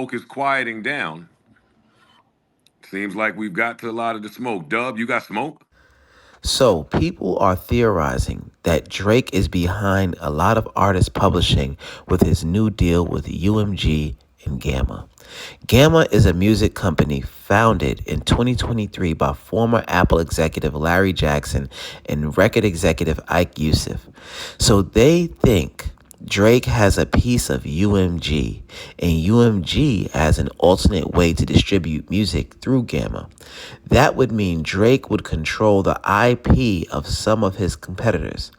smoke is quieting down. Seems like we've got to a lot of the smoke. Dub, you got smoke? So, people are theorizing that Drake is behind a lot of artists publishing with his new deal with UMG and Gamma. Gamma is a music company founded in 2023 by former Apple executive Larry Jackson and record executive Ike Yusuf. So they think Drake has a piece of UMG, and UMG as an alternate way to distribute music through Gamma. That would mean Drake would control the IP of some of his competitors.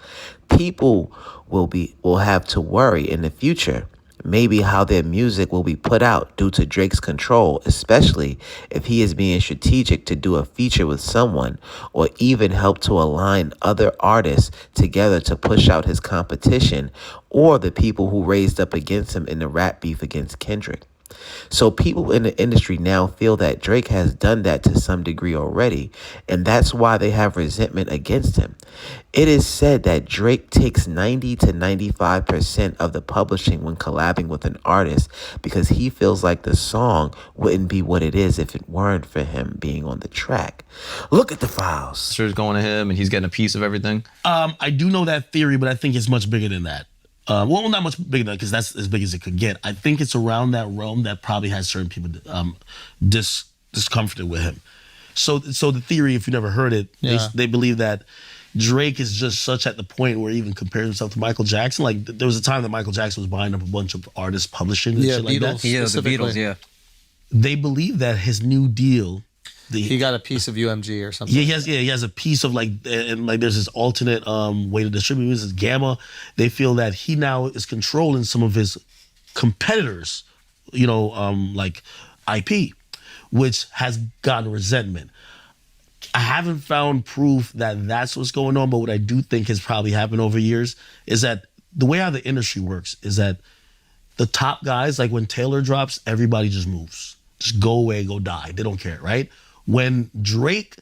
People will have to worry in the future maybe how their music will be put out due to Drake's control, especially if he is being strategic to do a feature with someone or even help to align other artists together to push out his competition or the people who raised up against him in the rap beef against Kendrick. So people in the industry now feel that Drake has done that to some degree already, and that's why they have resentment against him. It is said that Drake takes 90 to 95% of the publishing when collabing with an artist because he feels like the song wouldn't be what it is if it weren't for him being on the track. Look at the files. Sure, it's going to him and he's getting a piece of everything. I do know that theory, but I think it's much bigger than that. Well, not much bigger than that because that's as big as it could get. I think it's around that realm that probably has certain people discomforted with him. So the theory, if you never heard it, they believe that Drake is just such at the point where he even compares himself to Michael Jackson. Like there was a time that Michael Jackson was buying up a bunch of artists publishing and shit like that. Yeah, the Beatles, yeah. They believe that his new deal, he got a piece of UMG or something. Yeah, he has a piece of like, and like there's this alternate way to distribute music, Gamma. They feel that he now is controlling some of his competitors, like IP, which has gotten resentment. I haven't found proof that that's what's going on, but what I do think has probably happened over years is that the way how the industry works is that the top guys, like when Taylor drops, everybody just moves. Just go away, go die. They don't care, right? When Drake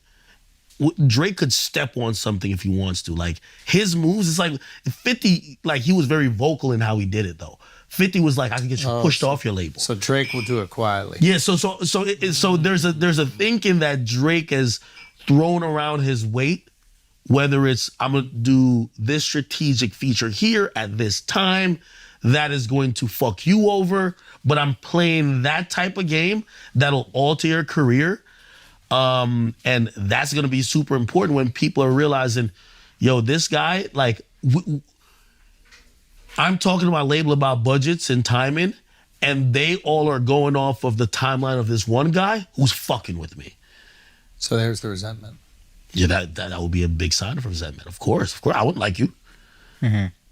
could step on something if he wants to. Like his moves, it's like 50, like he was very vocal in how he did it though. 50 was like, I can get you pushed off your label. So Drake will do it quietly. Yeah, so there's a thinking that Drake has thrown around his weight, whether it's I'm gonna do this strategic feature here at this time that is going to fuck you over, but I'm playing that type of game that'll alter your career. And that's going to be super important when people are realizing, yo, this guy, like, I'm talking to my label about budgets and timing, and they all are going off of the timeline of this one guy who's fucking with me. So there's the resentment. Yeah, that would be a big sign of resentment. Of course, I wouldn't like you,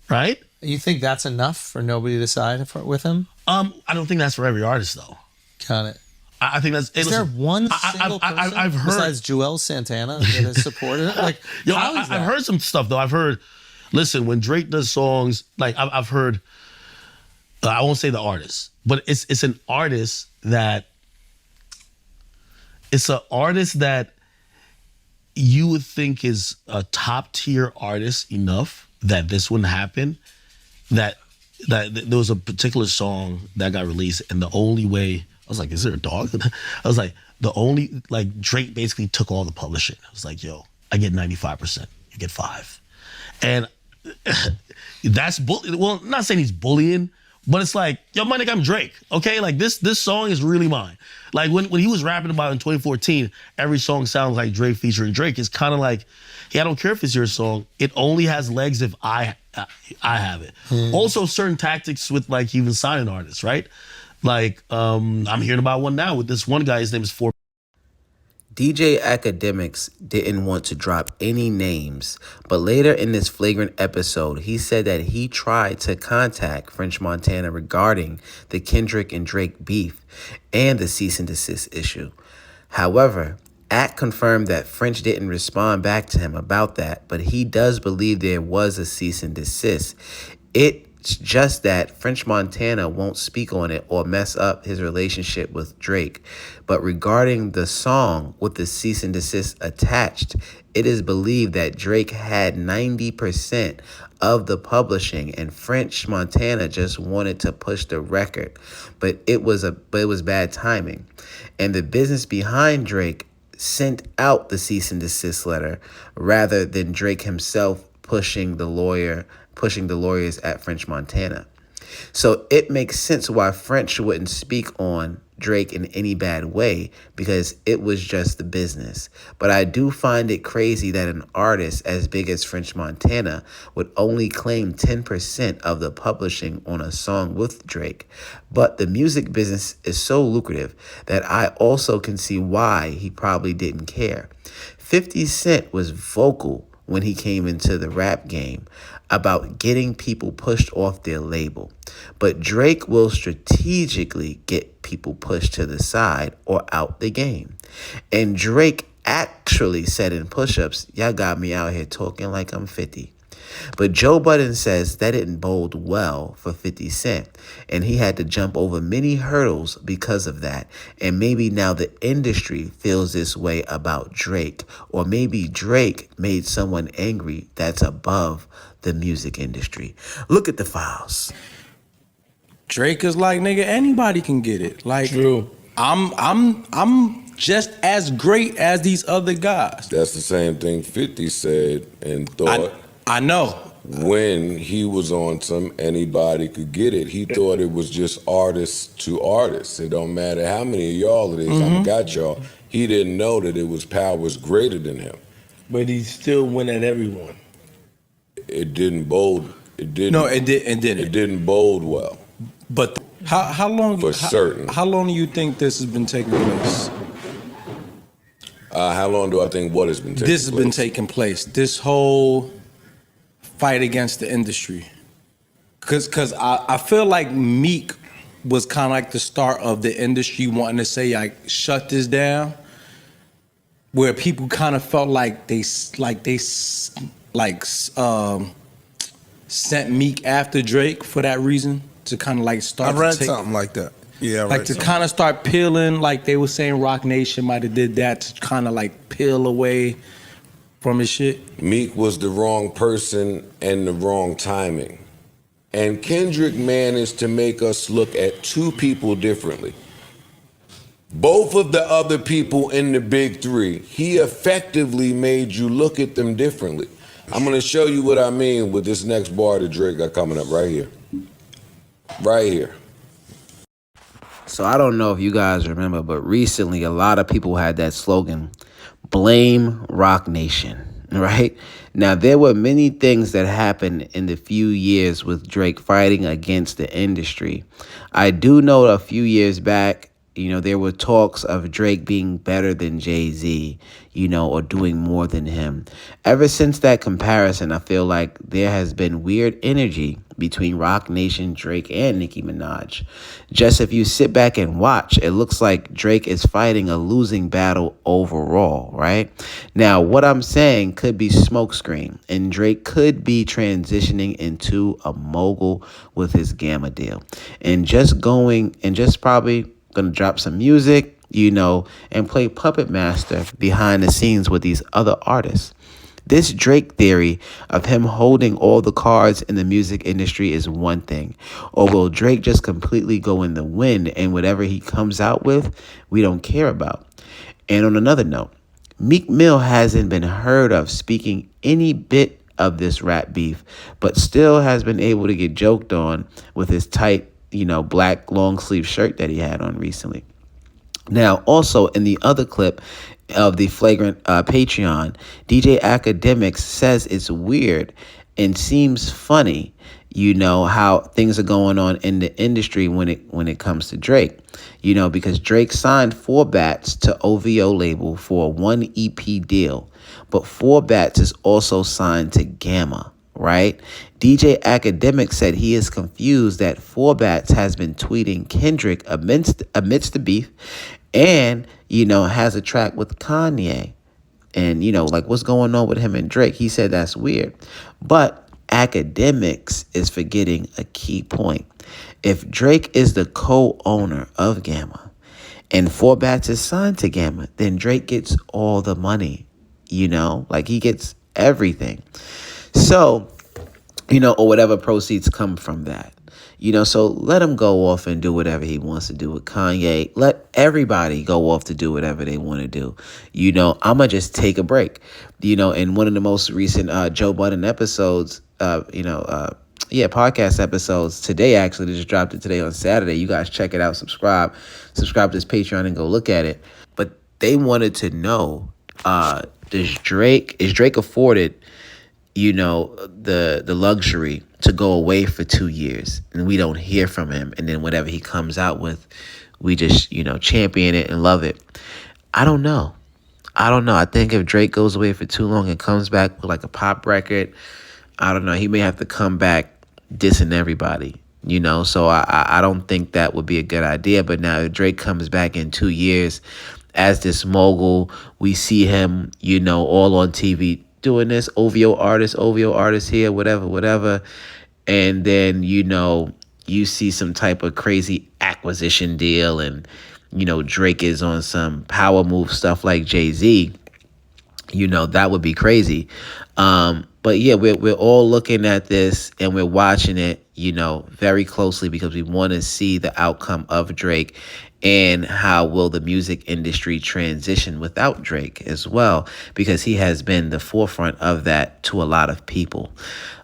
right? You think that's enough for nobody to side with him? I don't think that's for every artist though. Got it. I think that's. Is there one single person I've heard, besides Joel Santana that has supported it? Like, yo, I've heard some stuff though. I've heard. Listen, when Drake does songs, like I've heard. I won't say the artist, but it's an artist that. It's an artist that you would think is a top tier artist enough that this wouldn't happen. That there was a particular song that got released, and the only way. I was like, is there a dog? I was like, Drake basically took all the publishing. I was like, yo, I get 95%. You get 5%. And that's, well, I'm not saying he's bullying, but it's like, yo, my nigga, I'm Drake, okay? Like, this song is really mine. Like, when he was rapping about it in 2014, every song sounds like Drake featuring Drake. It's kind of like, hey, I don't care if it's your song. It only has legs if I have it. Also, certain tactics with, like, even signing artists, right? Like, I'm hearing about one now with this one guy, his name is Four. DJ Academics didn't want to drop any names, but later in this Flagrant episode, he said that he tried to contact French Montana regarding the Kendrick and Drake beef and the cease and desist issue. However, Ack confirmed that French didn't respond back to him about that, but he does believe there was a cease and desist. It It's just that French Montana won't speak on it or mess up his relationship with Drake. But regarding the song with the cease and desist attached, it is believed that Drake had 90% of the publishing and French Montana just wanted to push the record. But it was bad timing. And the business behind Drake sent out the cease and desist letter rather than Drake himself pushing the lawyers at French Montana. So it makes sense why French wouldn't speak on Drake in any bad way, because it was just the business. But I do find it crazy that an artist as big as French Montana would only claim 10% of the publishing on a song with Drake. But the music business is so lucrative that I also can see why he probably didn't care. 50 Cent was vocal when he came into the rap game about getting people pushed off their label. But Drake will strategically get people pushed to the side or out the game. And Drake actually said in push-ups, y'all got me out here talking like I'm 50. But Joe Budden says that didn't bode well for 50 Cent, and he had to jump over many hurdles because of that. And maybe now the industry feels this way about Drake, or maybe Drake made someone angry that's above the music industry. Look at the files. Drake is like, nigga, anybody can get it. Like, true. I'm just as great as these other guys. That's the same thing 50 said and thought. I know. When he was on some anybody could get it, he thought it was just artist to artist. It don't matter how many of y'all it is, I got y'all. He didn't know that it was powers greater than him. But he still went at everyone. It didn't bode. It didn't. No, it didn't. It didn't bode well. But how long? For certain. How long do you think this has been taking place? How long do I think what has been taking place? This has been taking place. This whole fight against the industry. Cause I feel like Meek was kind of like the start of the industry wanting to say like shut this down, where people kind of felt like they sent Meek after Drake for that reason, to kind of like start. I read something like that. Yeah, like to kind of start peeling, like they were saying Rock Nation might have did that to kind of like peel away from his shit. Meek was the wrong person and the wrong timing. And Kendrick managed to make us look at two people differently. Both of the other people in the big three, he effectively made you look at them differently. I'm gonna show you what I mean with this next bar that Drake got coming up right here. Right here. So I don't know if you guys remember, but recently a lot of people had that slogan, blame Rock Nation, right? Now, there were many things that happened in the few years with Drake fighting against the industry. I do know a few years back, there were talks of Drake being better than Jay-Z, or doing more than him. Ever since that comparison, I feel like there has been weird energy between Rock Nation, Drake, and Nicki Minaj. Just if you sit back and watch, it looks like Drake is fighting a losing battle overall, right? Now, what I'm saying could be smokescreen, and Drake could be transitioning into a mogul with his Gamma deal. And just probably gonna drop some music, and play puppet master behind the scenes with these other artists. This Drake theory of him holding all the cards in the music industry is one thing. Or will Drake just completely go in the wind and whatever he comes out with, we don't care about? And on another note, Meek Mill hasn't been heard of speaking any bit of this rap beef, but still has been able to get joked on with his tight, black long sleeve shirt that he had on recently. Now, also in the other clip of the Flagrant Patreon, DJ Academics says it's weird and seems funny, how things are going on in the industry when it comes to Drake. Because Drake signed 4 Bats to OVO label for a 1 EP deal, but 4 Bats is also signed to Gamma, right? DJ Academic said he is confused that 4 Bats has been tweeting Kendrick amidst the beef and, has a track with Kanye. And, what's going on with him and Drake? He said that's weird. But Academics is forgetting a key point. If Drake is the co-owner of Gamma and Four Bats is signed to Gamma, then Drake gets all the money, like he gets everything. So, or whatever proceeds come from that. So let him go off and do whatever he wants to do with Kanye. Let everybody go off to do whatever they want to do. I'ma just take a break. In one of the most recent Joe Budden episodes, podcast episodes today, actually, they just dropped it today on Saturday. You guys check it out, subscribe to his Patreon and go look at it. But they wanted to know, is Drake afforded, the luxury to go away for 2 years and we don't hear from him, and then whatever he comes out with, we just, champion it and love it. I don't know. I think if Drake goes away for too long and comes back with like a pop record, I don't know. He may have to come back dissing everybody, So I don't think that would be a good idea. But now if Drake comes back in 2 years as this mogul, we see him, all on TV doing this, OVO artist here, whatever. And then, you see some type of crazy acquisition deal and, Drake is on some power move stuff like Jay-Z, that would be crazy. But yeah, we're all looking at this and we're watching it, very closely because we want to see the outcome of Drake and how will the music industry transition without Drake as well, because he has been the forefront of that to a lot of people.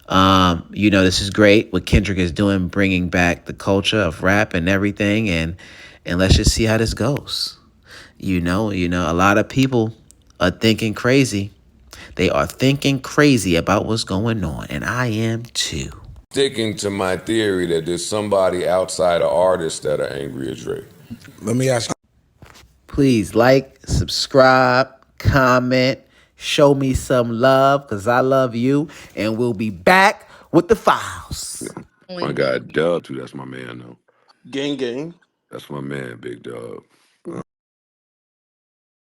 This is great what Kendrick is doing, bringing back the culture of rap and everything, and let's just see how this goes. A lot of people are thinking crazy. They are thinking crazy about what's going on, and I am too. Sticking to my theory that there's somebody outside of artists that are angry at Drake. Let me ask you. Please like, subscribe, comment, show me some love because I love you, and we'll be back with the files. My guy Dub too. That's my man though. Gang gang. That's my man, Big Dub.